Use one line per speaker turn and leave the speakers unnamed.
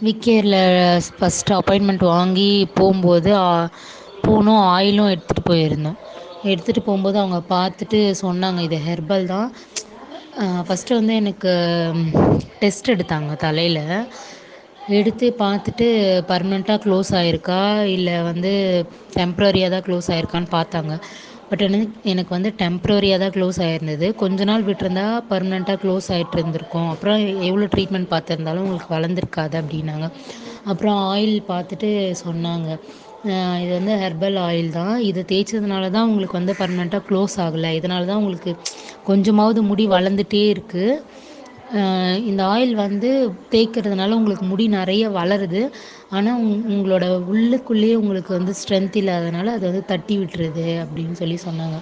விகேல first appointment வாங்கி போகும்போது போனோம். ஆயிலும் எடுத்துகிட்டு போயிருந்தோம். எடுத்துகிட்டு போகும்போது அவங்க பார்த்துட்டு சொன்னாங்க, இது ஹெர்பல் தான். ஃபஸ்ட்டு வந்து எனக்கு டெஸ்ட் எடுத்தாங்க தலையில். எடுத்து பார்த்துட்டு பர்மனெண்ட்டாக க்ளோஸ் ஆகிருக்கா இல்லை வந்து டெம்ப்ரரியாக தான் க்ளோஸ் ஆகிருக்கான்னு பார்த்தாங்க. பட் எனக்கு வந்து டெம்ப்ரரியாக தான் க்ளோஸ் ஆகிருந்தது. கொஞ்ச நாள் விட்டிருந்தா பர்மனெண்ட்டாக க்ளோஸ் ஆகிட்டு இருந்திருக்கும். அப்புறம் எவ்வளோ ட்ரீட்மெண்ட் பார்த்துருந்தாலும் உங்களுக்கு வளர்ந்துருக்காது அப்படின்னாங்க. அப்புறம் ஆயில் பார்த்துட்டு சொன்னாங்க, இது வந்து ஹெர்பல் ஆயில் தான். இதை தேய்ச்சதுனால தான் உங்களுக்கு வந்து பர்மனெண்ட்டாக க்ளோஸ் ஆகலை. இதனால தான் உங்களுக்கு கொஞ்சமாவது முடி வளர்ந்துட்டே இருக்குது. இந்த ஆயில் வந்து தேய்க்கிறதுனால உங்களுக்கு முடி நிறைய வளருது. ஆனால் உங்களோட உள்ளுக்குள்ளேயே உங்களுக்கு வந்து ஸ்ட்ரென்த் இல்லாதனால அதை வந்து தட்டி விட்டுருது அப்படின்னு சொல்லி சொன்னாங்க.